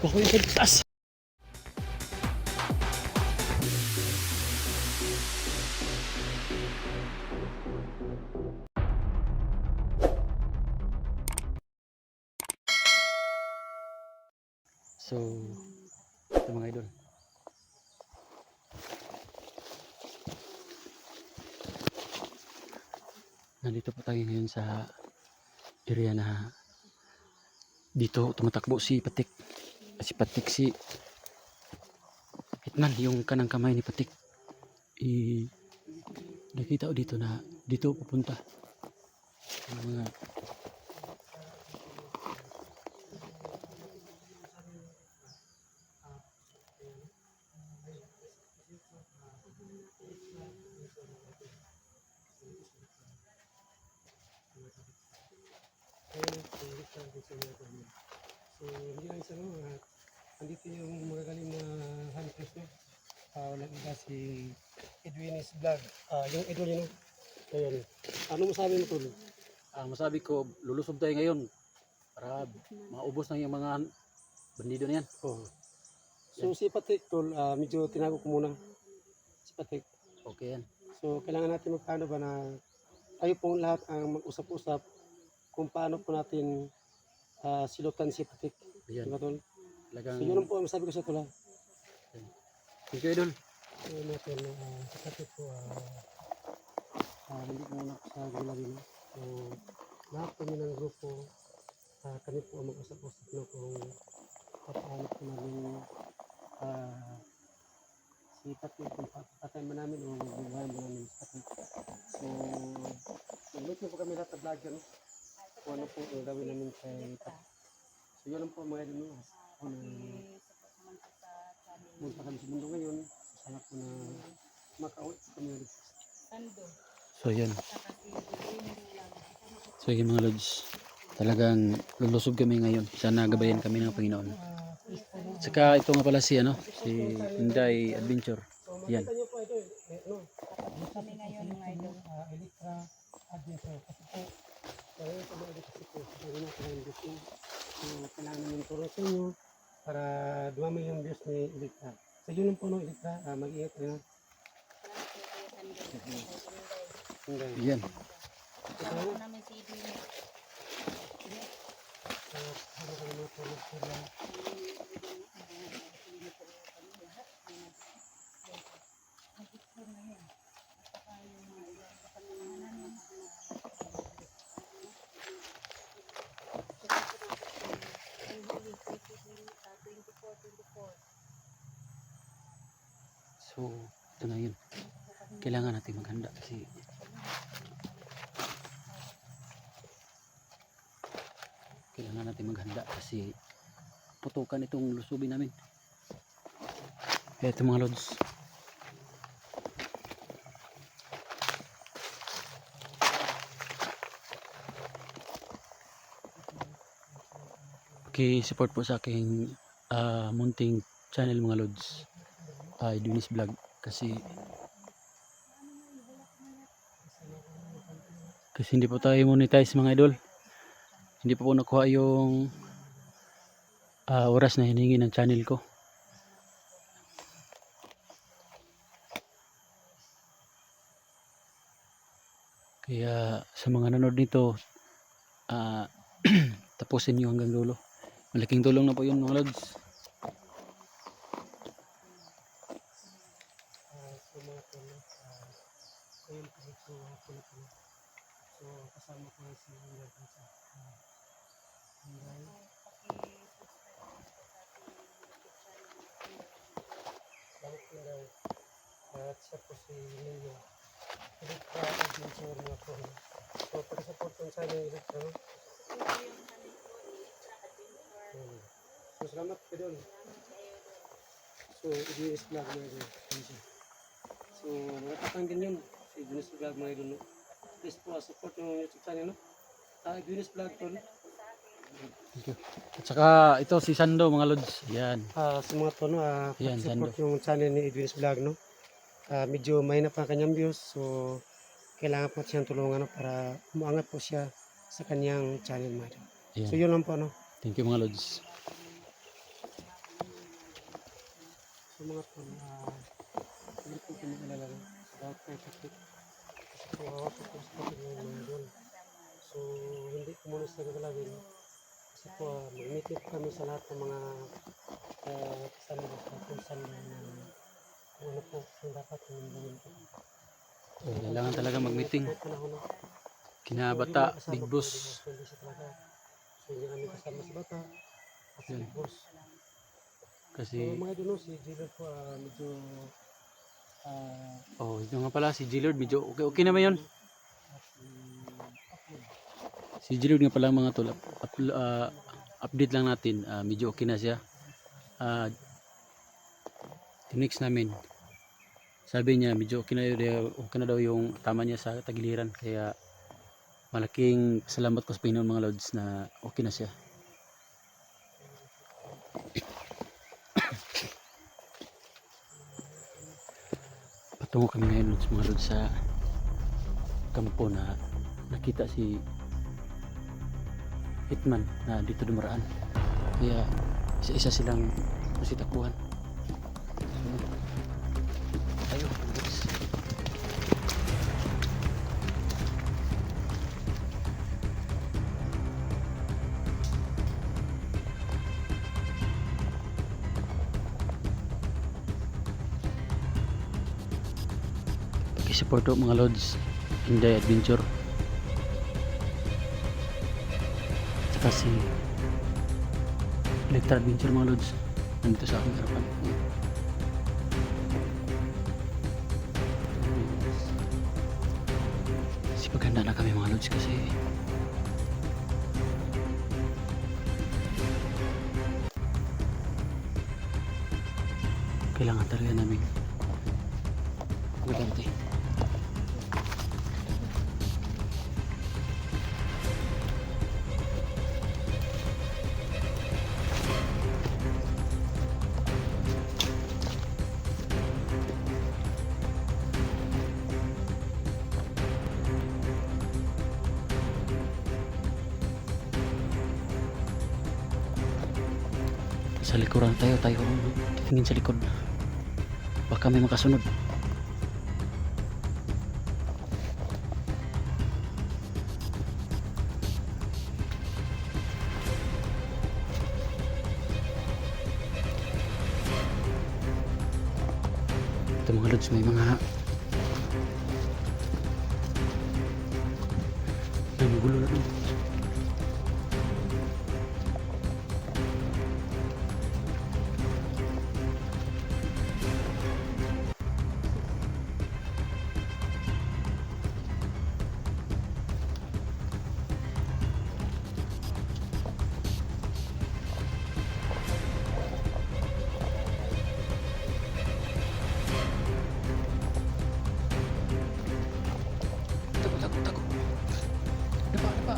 Ako yung taas. So, ito mga idol. Nandito po tayo ngayon sa area na dito tumatakbo si Patik. Si Hitman, yung kanang kamay ni Patik. Nakita ko dito na dito pupunta. Yung mga So, hindi lang isa no, andito yung magagaling na hunters no. Nag-iba si Edwin's Vlog. Yung idol yun no. Ayan. Ano masabi mo tol? masabi ko, lulusob tayo ngayon para maubos na yung mga bandido na yan. Oh. So si Patik tol, medyo tinago ko muna. Si Patik. Okay yan. So kailangan natin magpaano ba na tayo pong lahat ang mag-usap-usap kung paano po natin silutan si Patik. Ayan. Diba tol? Talagang, So yun ang po ang masabi ko sa tol ha. thank you idol. So natin si Patik po hindi ko muna sa gulagi no. So lahat kami ng grupo kami po ang mag-usap-usap no kung paano po namin si Patik kung papatay mo namin o bubuhayan mo namin si Patik. So nag-meet na po kami lahat na vlogger no. Kung ano po ang gawin namin kay Patik. So yun lang po mga idol no. Kung punta kami sa mundo ngayon, sana po na makauwi kami ulit. So yan. So yun mga lods. Talagang lulusob kami ngayon. Sana gabayan kami ng Panginoon. Saka ito nga pala si si Inday Adventure. Yan. Makita niyo po ito kami ngayon mga idol. Electra Adventure. Kasi po, kaya sa mga kasi po, sabi na kailangan gusto. So, kailangan namin turo sa inyo para dumami yung views ni Electra. So, yun lang po no, Electra. Mag-iingat rin. Yan. Kasama namin si Edwin. So, ito na yun. Kailangan natin maghanda kasi putukan itong lusubin namin. Ito mga lods. Support po sa aking munting channel mga lods. Edwin's Vlog kasi hindi po tayo monetize mga idol. Hindi pa po nakuha yung oras na hiningi ng channel ko. Kaya sa mga nanonood nito, tapusin nyo hanggang dulo. Malaking tulong na po yun mga lods. So, kasama ko si Inday Adventure. Inday. At siya po si Leo. Electra Adventure mga po. So, pag-support ko sa inyo Electra. So, salamat po doon. So, Edwin's Vlog mga idol. So, mga katang din yun. Si Edwin's Vlog mga idol. Please po, support yung YouTube channel. No? Edwin's Vlog po. At saka ito si Sando mga lods. Yan. Sa mga to, no, Yan, support Sando. yung channel ni Edwin's Vlog. No? Medyo mahina pa ang kanyang views. So, kailangan po siyang tulungan no, para umangat po siya sa kanyang channel. Yan. So, yun lang po. No? Thank you mga lods. mga tol, hindi po kami alala about kay sakit. Kasi po ako po sa kapit ng mga idol. So, hindi ko muna sa gagalawin. Kasi po, mag-meeting po kami sa lahat ng mga kasama ko sa konsal na kung ano po ang dapat namin gawin po. Kailangan talaga mag-meeting. Sa panahon na Kinabata, big boss. hindi siya talaga. So, hindi kami kasama sa bata at sa Yun. big boss. So, Kasi, mga idol, no, si Jiller po medyo oh, ito nga pala, si G-Lord, medyo okay naman yun. Si G-Lord nga pala mga tol, update lang natin, medyo okay na siya. Tinext namin, sabi niya medyo okay na daw yung tama niya sa tagiliran, kaya malaking salamat ko sa Panginoon mga Lods na okay na siya. Patungo kami ngayon mga Lods sa kampo na nakita si Hitman na dito dumaraan, kaya isa-isa silang masitakuhan. Tayo, Lods. Pakisupport po mga Lods, Inday Adventure. Saka si Electra Adventure mga Lods, nandito sa aking harapan. Kasi paghanda na kami mga Lods kasi kailangan talaga namin magantay. Sa likuran tayo tingin sa likod, baka may makasunod. Ito mga Lods, may mga gulo na doon. Tago. Dapa.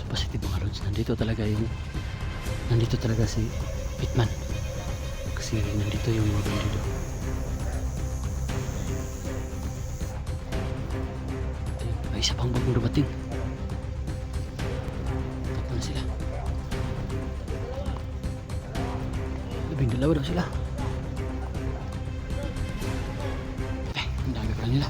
Positive mga Lods, nandito talaga si Hitman kasi nandito yung mga bandido. May isa pang bagong dumating, tatlo na sila, 12 daw sila. Ang dami pa nila.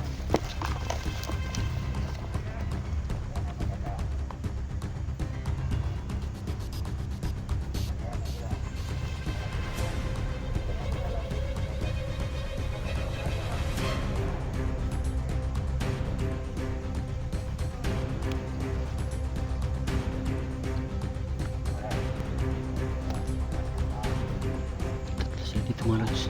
dito mga lods.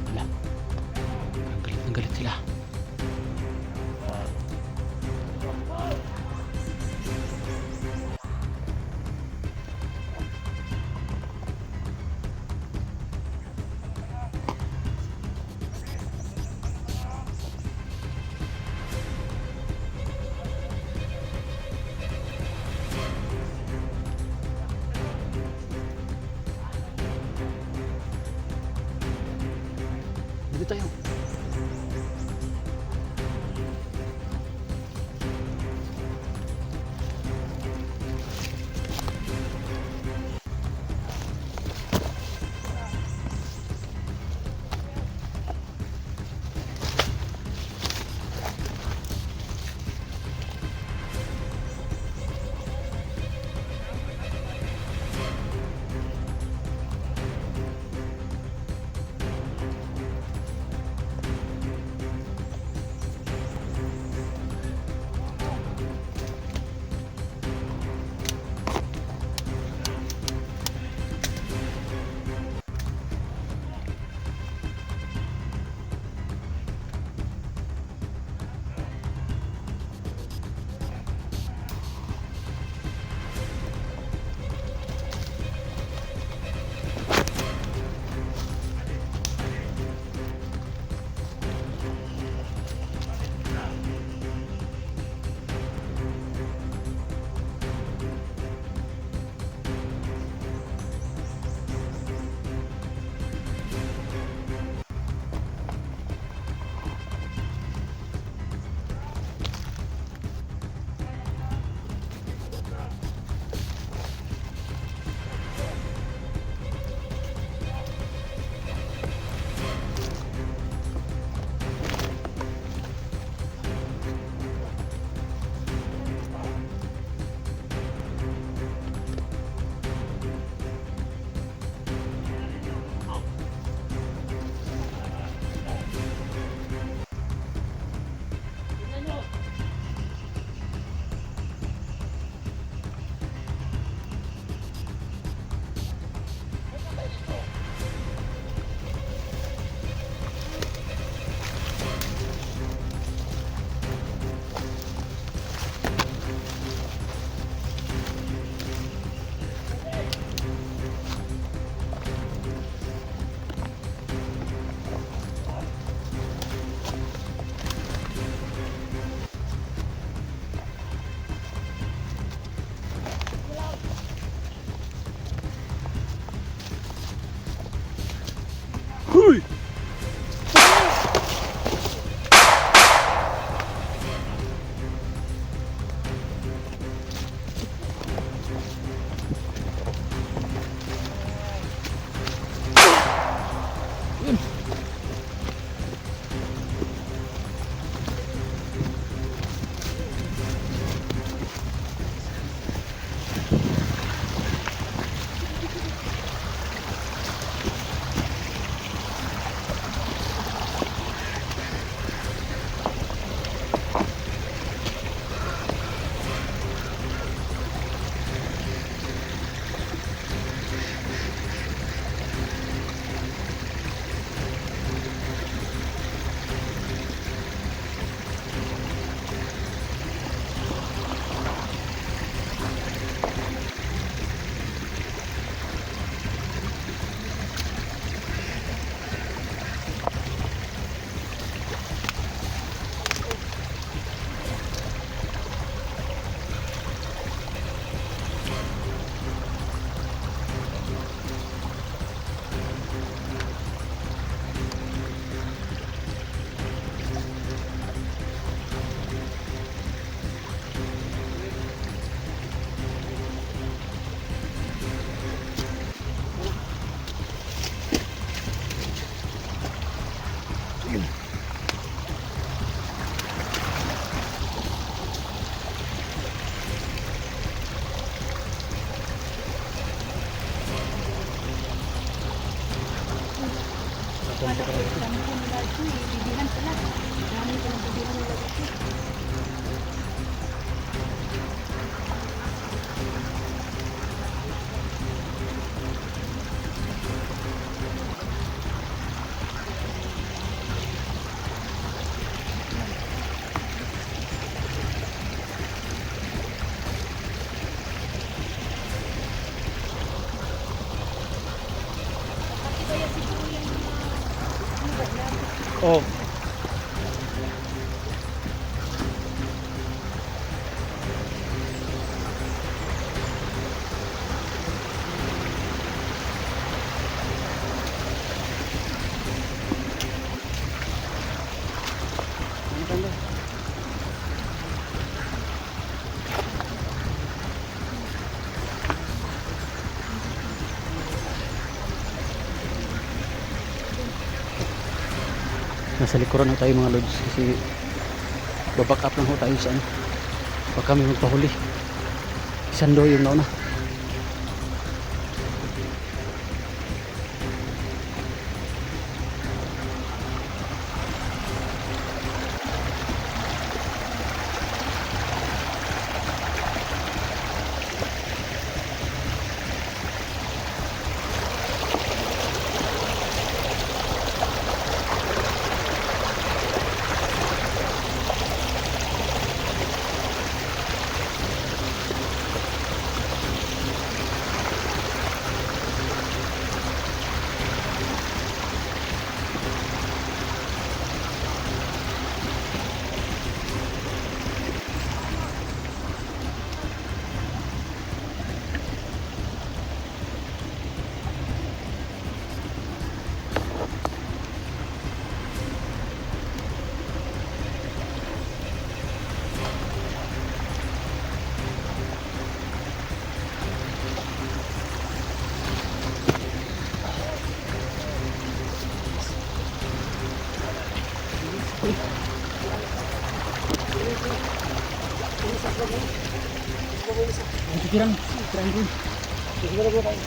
Wala. Ang galit ng galit sila. Dito tayo. Dami ko nila ito eh. Bibihan sila. Dami ko ng bibihan nila dito. Pati kaya siguro yung mga ano ba yan? Oh. Nasa likuran ho tayo mga lods kasi baback up lang ho tayo sa ano. Baka kami magpahuli. Sando yung nauna. Kirang ko. Siguro ko tayo.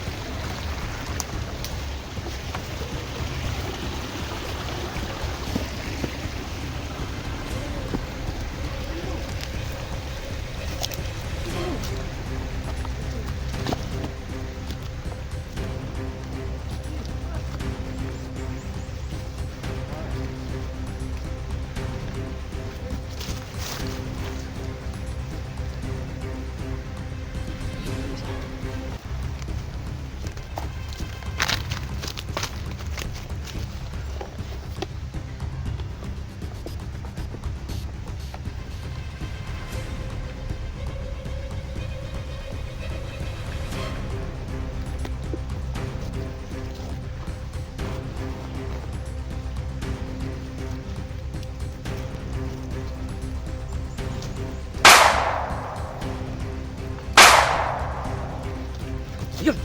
Yun.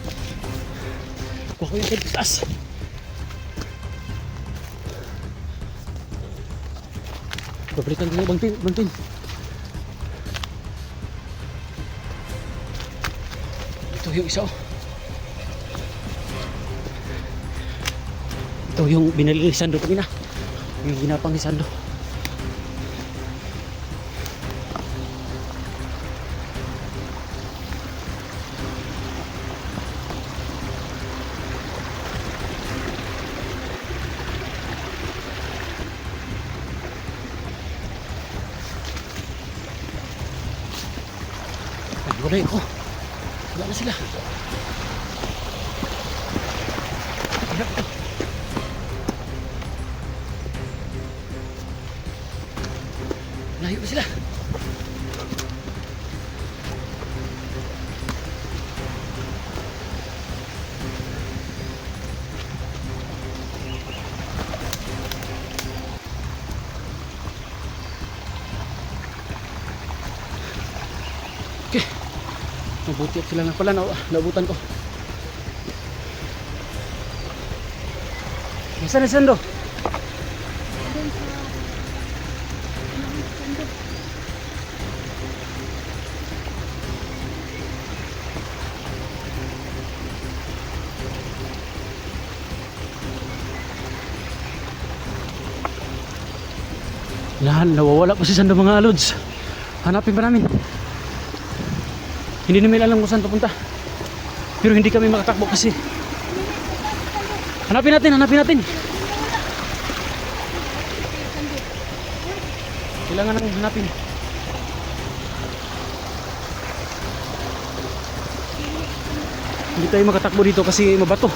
Kuha ko yung taas. Babalikan ko yung bangpin. Ito yung isa. Ito yung binali ni Sando kanina. Yung ginapang ni Sando. Wala ko. Wala na sila. Layo pa sila. Okay. Mabuti at sila nga pala naubutan ko. Nasaan na Sando? Nawawala pa si Sando mga lods. Hanapin pa namin. Hindi namin alam kung saan papunta. Pero hindi kami makatakbo kasi. Hanapin natin. Kailangan nang hanapin. Hindi tayo makatakbo dito kasi mabato.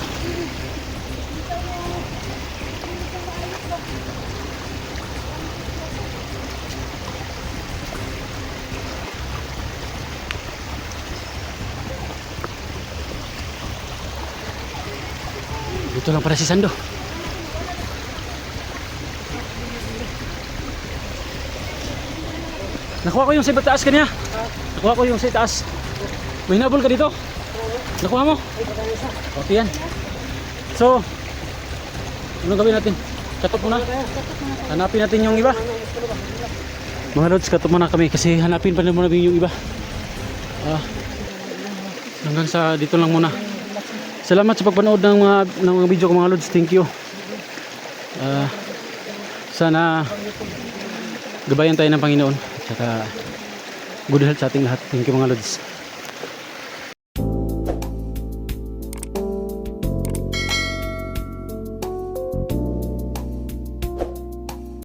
Dito lang para si Sando. Nakuha ko yung sa taas kanya. Nakuha ko yung sa taas. May hinabol ka dito? Nakuha mo? Okay yan. So, anong gawin natin? Katot muna. Hanapin natin yung iba. Mga lods, katot muna kami kasi hanapin pa naman namin yung iba. Hanggang sa dito lang muna. Salamat sa pagpanood ng mga video ko mga lods. Thank you. Sana gabayan tayo ng Panginoon. At saka good health sa ating lahat. Thank you mga lods.